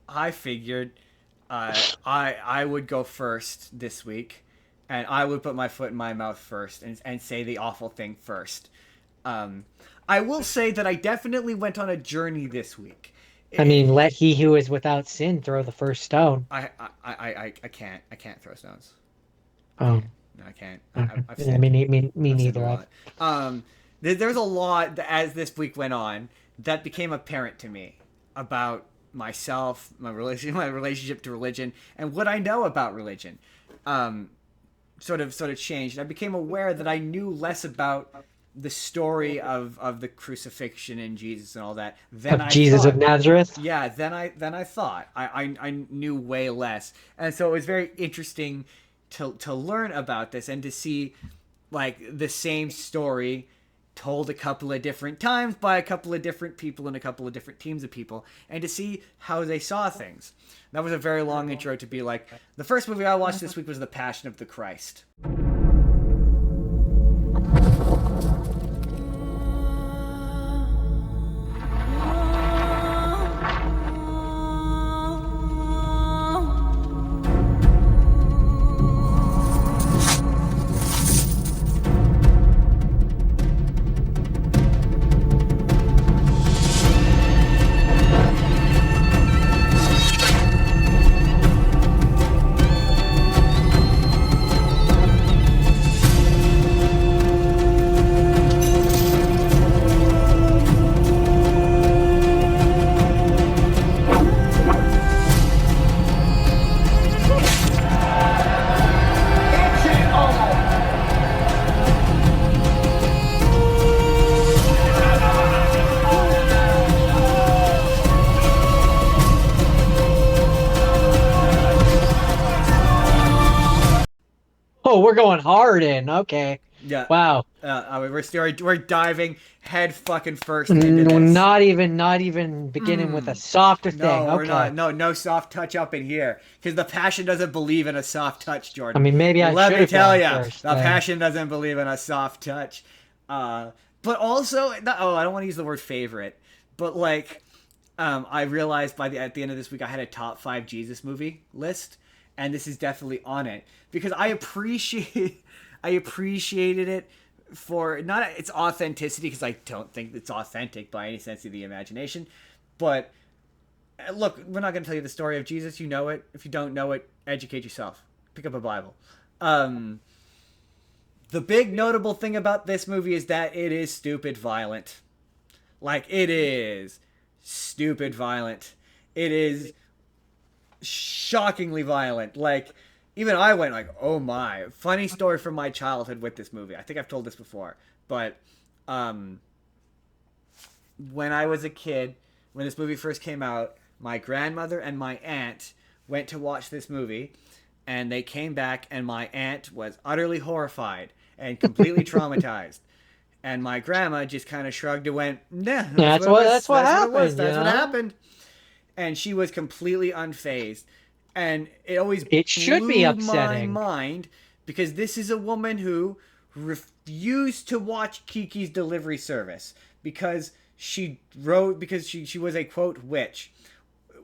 I figured I would go first this week, and I would put my foot in my mouth first and say the awful thing first. Um, I will say that I definitely went on a journey this week. I mean, I let he who is without sin throw the first stone. I can't throw stones. I Oh, can't. No, I can't. okay. I've Yeah, sinned. me I've sinned a neither. I've lot. There's a lot that, as this week went on, that became apparent to me about myself, my relationship to religion, and what I know about religion. Um, sort of changed. I became aware that I knew less about the story of the crucifixion and Jesus and all that than of I Jesus of thought. Nazareth. Yeah, than I thought. I knew way less, and so it was very interesting to learn about this and to see like the same story told a couple of different times by a couple of different people and a couple of different teams of people, and to see how they saw things. That was a very long intro to be like, the first movie I watched this week was The Passion of the Christ. Oh, we're going hard in. Okay. Yeah, Wow. we're diving head fucking first into this. Not even beginning with a softer thing. No, we're Okay. not. No soft touch up in here because the passion doesn't believe in a soft touch, I Jordan. mean, maybe I Let should me have tell gone you, first the then. passion doesn't believe in a soft touch. But also, oh, I don't want to use the word favorite, but like, I realized at the end of this week I had a top 5 Jesus movie list, and this is definitely on it because I appreciated it for not its authenticity because I don't think it's authentic by any sense of the imagination, but look, we're not going to tell you the story of Jesus. You know it. If you don't know it, educate yourself. Pick up a Bible. Um, the big notable thing about this movie is that it is stupid violent. Like, it is stupid violent. It is shockingly violent. Like, even I went like, oh my. Funny story from my childhood with this movie. I think I've told this before. But um, when I was a kid, when this movie first came out, my grandmother and my aunt went to watch this movie, and they came back, and my aunt was utterly horrified and completely traumatized. And my grandma just kind of shrugged and went, "Nah, that's what it was. That's what That's what it was. happened, you That's what know? happened." And she was completely unfazed. And it always It should be blew my upsetting. mind because this is a woman who refused to watch Kiki's Delivery Service because she was a quote witch.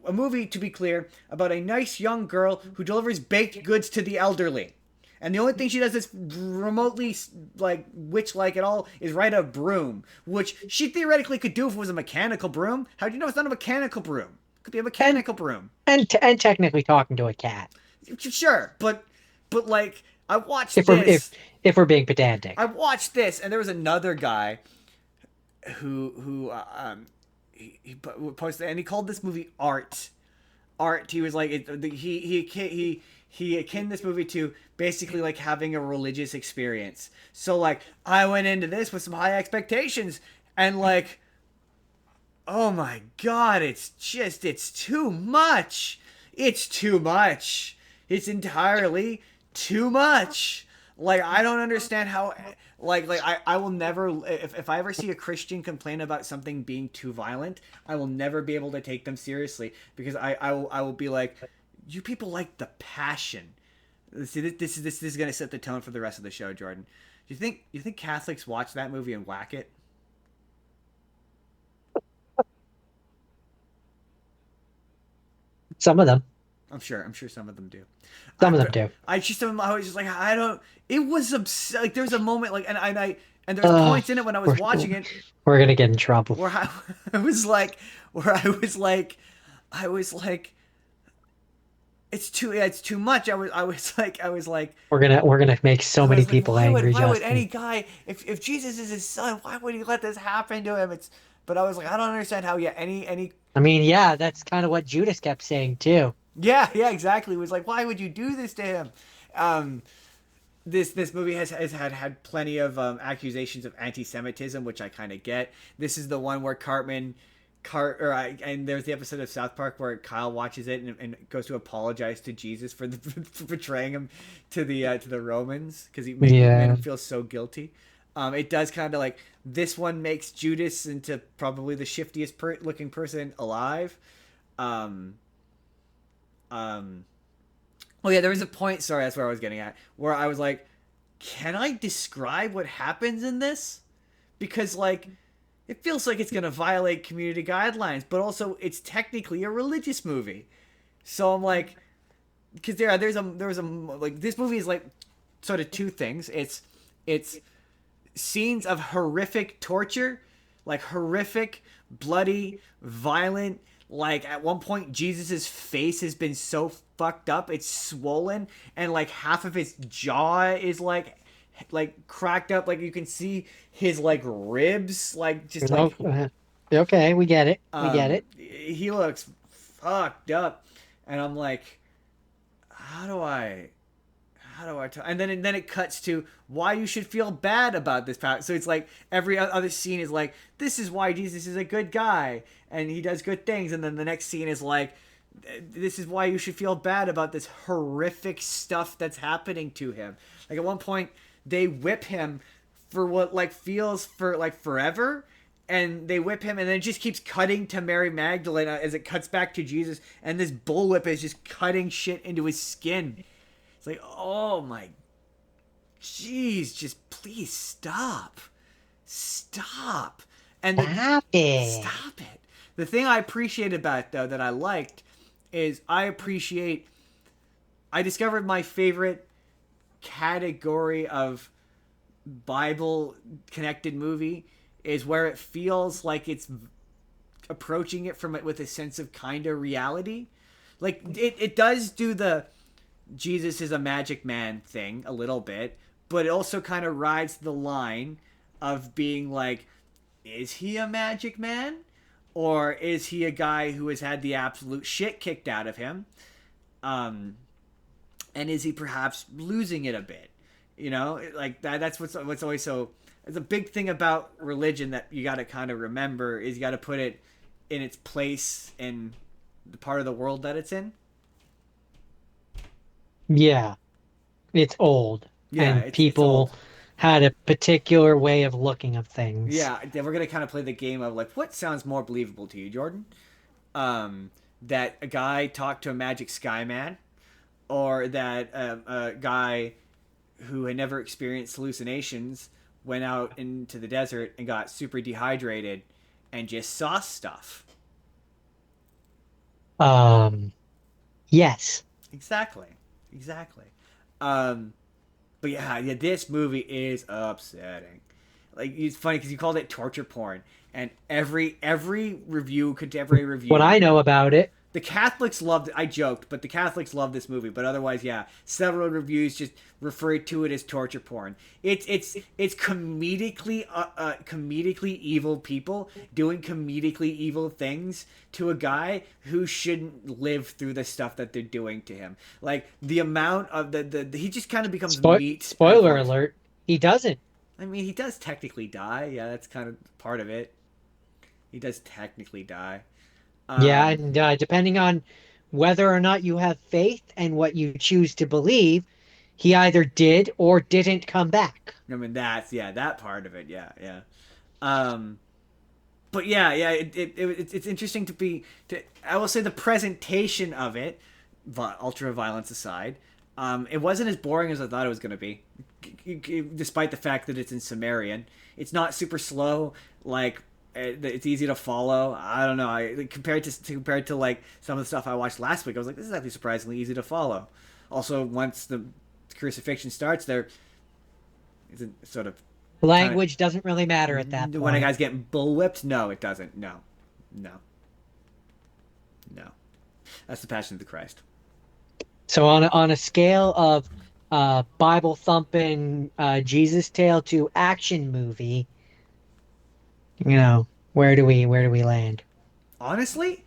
A movie, to be clear, about a nice young girl who delivers baked goods to the elderly. And the only thing she does that's remotely like witch-like at all is ride a broom, which she theoretically could do if it was a mechanical broom. How do you know it's not a mechanical broom? It could be a And mechanical broom. and technically talking to a cat. Sure, but like If if we're being pedantic. I watched this, and there was another guy who he posted, and he called this movie art. Art. He was like he akin this movie to basically like having a religious experience. So like I went into this with some high expectations, and like, oh my god, it's too much. It's too much. It's entirely too much. Like I don't understand how I will never if I ever see a Christian complain about something being too violent, I will never be able to take them seriously because I will be like, you people like the passion. See, this is gonna set the tone for the rest of the show, Jordan. Do you think Catholics watch that movie and whack it? Some of them. I'm sure some of them do. Some of them But do. I was just like, I don't. It was like there was a moment like, and there's Uh, points in it when I was we're watching it we're gonna get in trouble. where I was like, where I was like, it's too much. I was like, We're gonna make so many people angry, why would any Justin. guy, if Jesus is his son, why would he let this happen to him? But I was like, I don't understand how, yeah, any, I mean, yeah, that's kind of what Judas kept saying too. yeah, exactly. It was like, why would you do this to him? Um, this movie has had plenty of accusations of anti-Semitism, which I kind of get. This is the one where and there's the episode of South Park where Kyle watches it and goes to apologize to Jesus for for betraying him to the Romans because he made Yeah. him feel so guilty. It does kind of like this one makes Judas into probably the shiftiest looking person alive. Um, um, oh yeah, there was a point. Sorry, that's where I was getting at, where I was like, can I describe what happens in this? Because like it feels like it's going to violate community guidelines, but also it's technically a religious movie. So I'm like, because there was a like this movie is like sort of two things. It's scenes of horrific torture, like horrific, bloody, violent. Like at one point, Jesus's face has been so fucked up, it's swollen, and like half of his jaw is like cracked up. Like you can see his like ribs, like just No, like okay, we get it. We get it. he looks fucked up, and I'm like, how do I and then it cuts to why you should feel bad about this power. So it's like every other scene is like, this is why Jesus is a good guy and he does good things, and then the next scene is like, this is why you should feel bad about this horrific stuff that's happening to him. Like at one point they whip him for what like feels for like forever, and they whip him and then it just keeps cutting to Mary Magdalene as it cuts back to Jesus, and this bullwhip is just cutting shit into his skin. It's like, oh my, jeez, just please stop, stop, and Stop it. stop it. The thing I appreciate about it though that I liked is I discovered my favorite category of Bible connected movie is where it feels like it's approaching it from it with a sense of kind of reality. Like it does do the Jesus is a magic man thing a little bit, but it also kind of rides the line of being like, is he a magic man? Or is he a guy who has had the absolute shit kicked out of him? Um, and is he perhaps losing it a bit? You know, like that's what's always so. It's a big thing about religion that you got to kind of remember is you got to put it in its place in the part of the world that it's in. Yeah, it's old, Yeah, and it's old. people had a particular way of looking at things. Yeah, then we're gonna kind of play the game of like, what sounds more believable to you, Jordan? Um, that a guy talked to a magic sky man, or that a guy who had never experienced hallucinations went out into the desert and got super dehydrated and just saw stuff. Um, yes. Exactly, exactly. Um, but yeah, this movie is upsetting. Like it's funny because you called it torture porn, and every review, contemporary What review, I know about it. the Catholics loved it. I joked, but the Catholics love this movie. But otherwise, yeah, several reviews just refer to it as torture porn. It's comedically evil people doing comedically evil things to a guy who shouldn't live through the stuff that they're doing to him. Like the amount of the he just kind of becomes meat at a Spoiler point. alert, he doesn't. I mean, he does technically die. Yeah, that's kind of part of it. He does technically die. Yeah, Um, and depending on whether or not you have faith and what you choose to believe, he either did or didn't come back. I mean, that's yeah, that part of it. Yeah, yeah. Um, but yeah, yeah, it's interesting to be. I will say the presentation of it, ultra violence aside, it wasn't as boring as I thought it was going to be. Despite the fact that it's in Sumerian, it's not super slow. Like It's easy to follow. I don't know. Compared to like some of the stuff I watched last week, I was like, this is actually surprisingly easy to follow. Also, once the crucifixion starts, there is a sort of kind Language doesn't really matter at that of when a point. guy's getting bullwhipped. No, it doesn't. No, no, no. That's the Passion of the Christ. So on a scale of Bible thumping Jesus tale to action movie, where do we land? Honestly,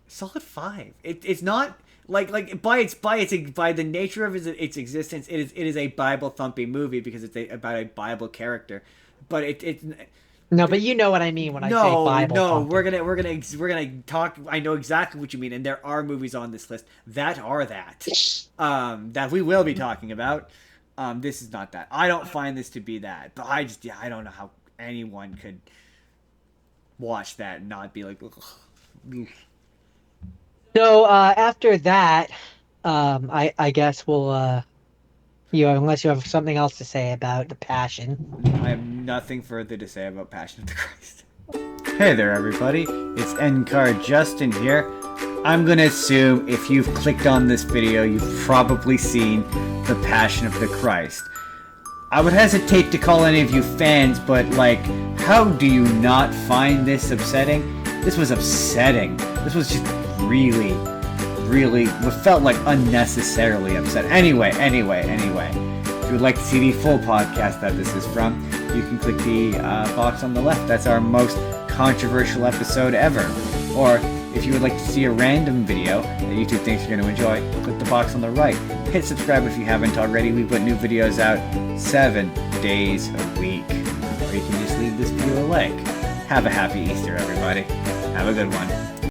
solid five. It's not like by the nature of its existence, it is a Bible thumping movie because about a Bible character, but No, but you know what I mean when I say no, Bible no, thumping. we're gonna talk. I know exactly what you mean, and there are movies on this list that we will be talking about. This is not that. I don't find this to be that, but I don't know how anyone could watch that and not be like, ugh. So after that, I guess we'll unless you have something else to say about the Passion. I have nothing further to say about Passion of the Christ. Hey there, everybody. It's NCAR Justin here. I'm gonna assume if you've clicked on this video, you've probably seen the Passion of the Christ. I would hesitate to call any of you fans, but like, how do you not find this upsetting? This was upsetting. This was just really, really, what felt like unnecessarily upset. Anyway. If you would like to see the full podcast that this is from, you can click the box on the left. That's our most controversial episode ever. Or if you would like to see a random video that YouTube thinks you're going to enjoy, click the box on the right. Hit subscribe if you haven't already. We put new videos out 7 days a week. Or you can just leave this video a like. Have a happy Easter, everybody. Have a good one.